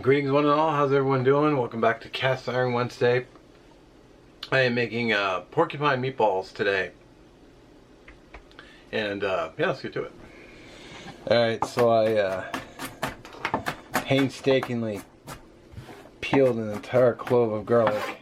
Greetings one and all, how's everyone doing? Welcome back to Cast Iron Wednesday. I am making porcupine meatballs today. And yeah, let's get to it. Alright, so I painstakingly peeled an entire clove of garlic.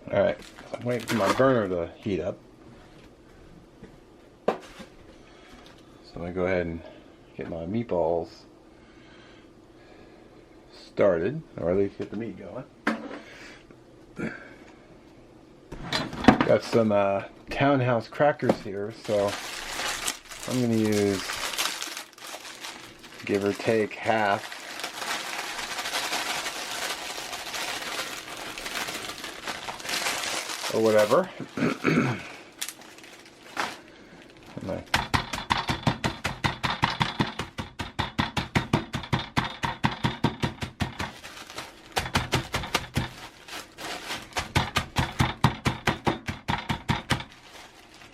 Alright, I'm waiting for my burner to heat up. So I'm going to go ahead and get my meatballs started, or at least get the meat going. Got some Townhouse crackers here, so I'm going to use, give or take, half. Or whatever.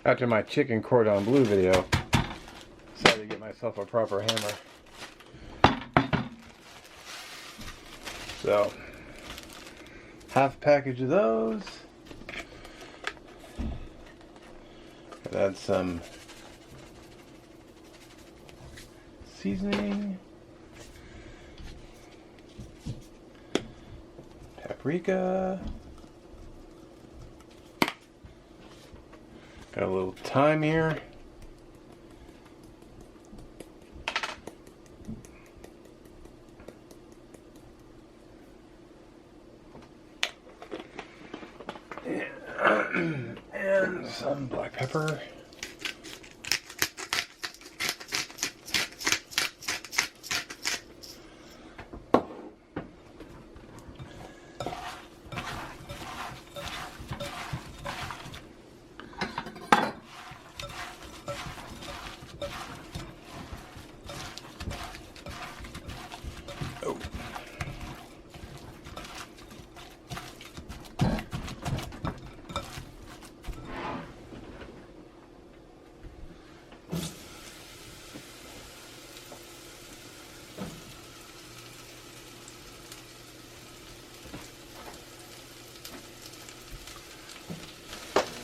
After my chicken cordon bleu video, decided to get myself a proper hammer. So, half a package of those. Add some seasoning, paprika, got a little thyme here, and some black pepper.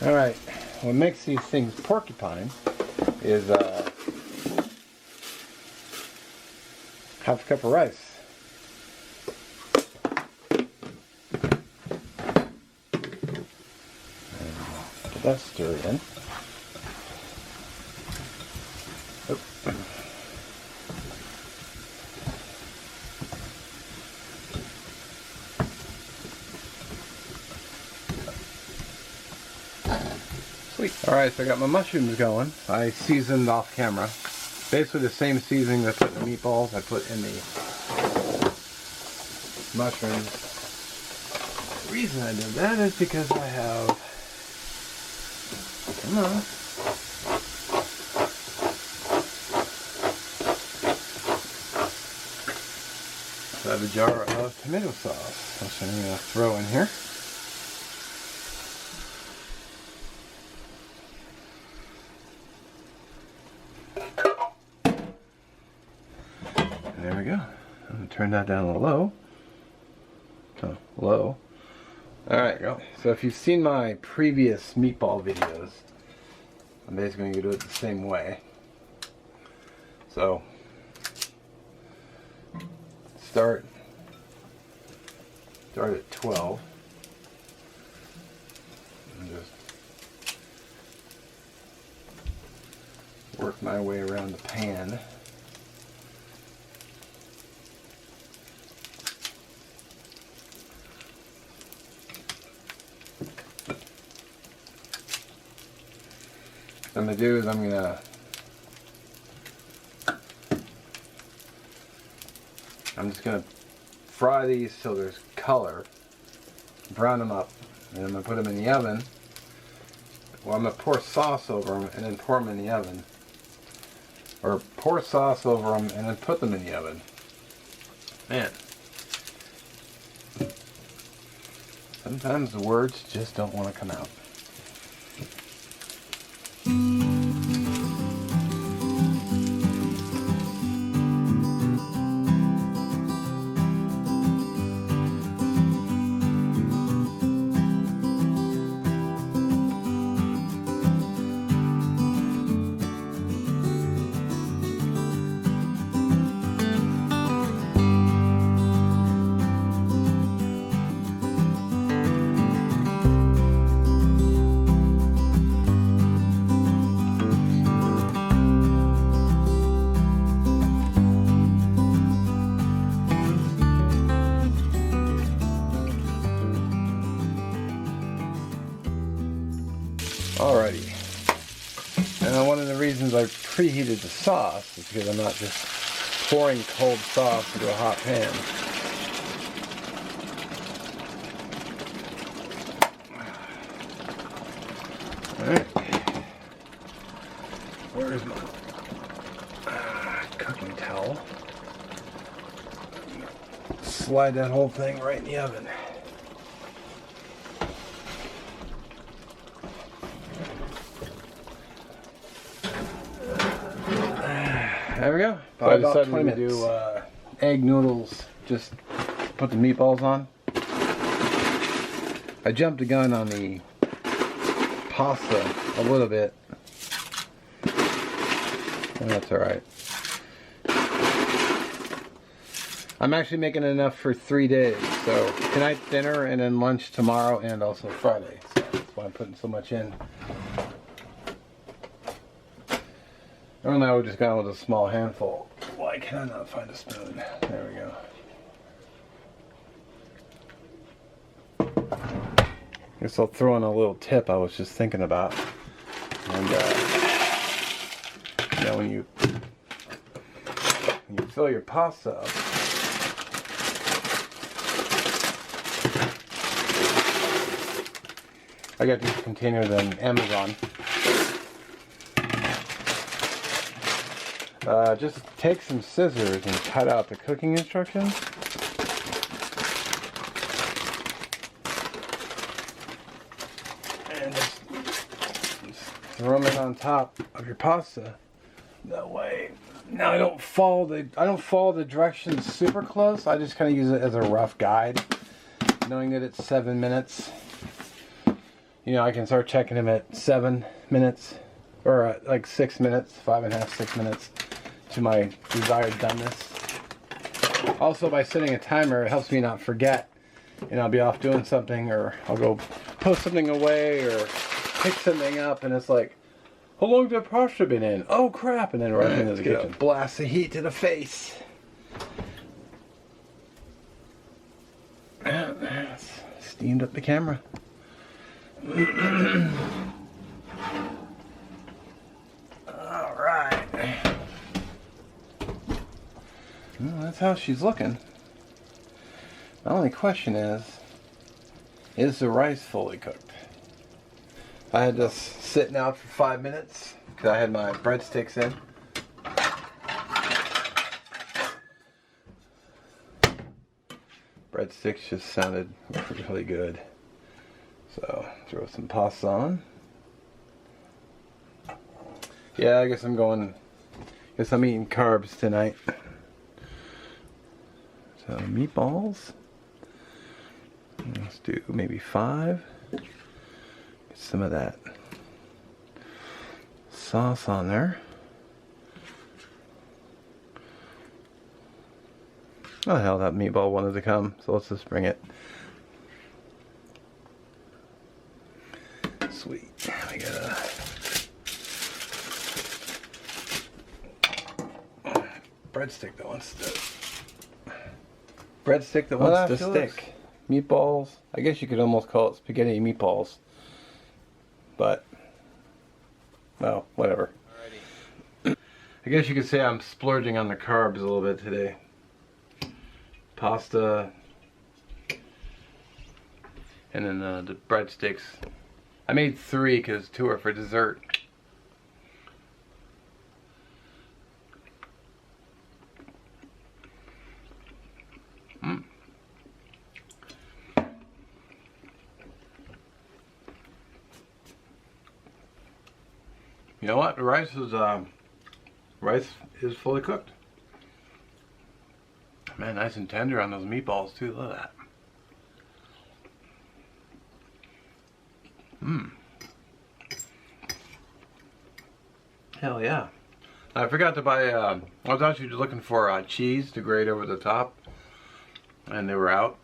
Alright, what makes these things porcupine is half a cup of rice. And get that stirred in. Oh. Sweet. Alright, so I got my mushrooms going. I seasoned off camera. Basically the same seasoning that I put in the meatballs, I put in the mushrooms. The reason I did that is because I have, come on, I have a jar of tomato sauce, which I'm going to throw in here. There we go. I'm going to turn that down to low. Oh, low. Alright, go. So if you've seen my previous meatball videos, I'm basically going to do it the same way. So, start at 12. And just work my way around the pan. I'm gonna do is I'm just gonna fry these till there's color, brown them up, and I'm gonna put them in the oven. Well, I'm gonna pour sauce over them and then pour them in the oven, or pour sauce over them and then put them in the oven. Man, sometimes the words just don't want to come out. Alrighty. Now one of the reasons I preheated the sauce is because I'm not just pouring cold sauce into a hot pan. Alright. Where's my cooking towel? Slide that whole thing right in the oven. There we go. So I About decided 20 to minutes. do Egg noodles. Just put the meatballs on. I jumped the gun on the pasta a little bit. And that's alright. I'm actually making enough for 3 days. So tonight's dinner and then lunch tomorrow and also Friday. So that's why I'm putting so much in. Normally I would just go with a small handful. Why can I not find a spoon? There we go. Guess I'll throw in a little tip I was just thinking about. And you know, when you fill your pasta up, I got these containers on Amazon. Just take some scissors and cut out the cooking instructions. And just throw them in on top of your pasta. That way, now I don't follow the directions super close. I just kind of use it as a rough guide, knowing that it's 7 minutes. You know, I can start checking them at 7 minutes, or like 6 minutes, 5.5, 6 minutes. To my desired doneness. Also, by setting a timer, it helps me not forget. And I'll be off doing something, or I'll go post something away, or pick something up, and it's like, how long did the pasta been in? Oh crap! And then right into the kitchen. Blast the heat to the face. Steamed up the camera. All right. Well, that's how she's looking. The only question is the rice fully cooked? I had this sitting out for 5 minutes because I had my breadsticks in. Breadsticks just sounded really good. So, throw some pasta on. Yeah, I guess I'm eating carbs tonight. So meatballs, let's do maybe 5. Get some of that sauce on there. Oh hell, that meatball wanted to come, so let's just bring it. Sweet, we got a breadstick that wants to stick. Meatballs. I guess you could almost call it spaghetti meatballs. But well, whatever. Alrighty. I guess you could say I'm splurging on the carbs a little bit today. Pasta, and then the breadsticks. I made 3 because 2 are for dessert. You know what? The rice is fully cooked. Man, nice and tender on those meatballs too. Look at that. Hell yeah. I forgot to buy, I was actually looking for cheese to grate over the top, and they were out.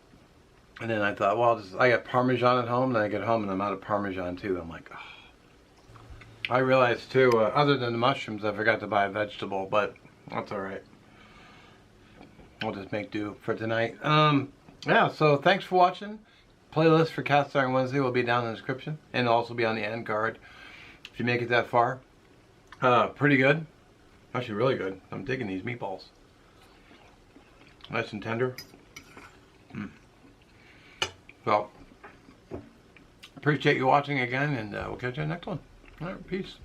And then I thought, well, I got Parmesan at home, then I get home and I'm out of Parmesan too. I'm like, oh. I realized too, other than the mushrooms, I forgot to buy a vegetable, but that's alright. I'll just make do for tonight. Yeah, so thanks for watching. Playlist for Cast Iron Wednesday will be down in the description, and it'll also be on the end card if you make it that far. Pretty good. Actually really good. I'm digging these meatballs. Nice and tender. Well, appreciate you watching again, and we'll catch you in the next one. Alright, peace.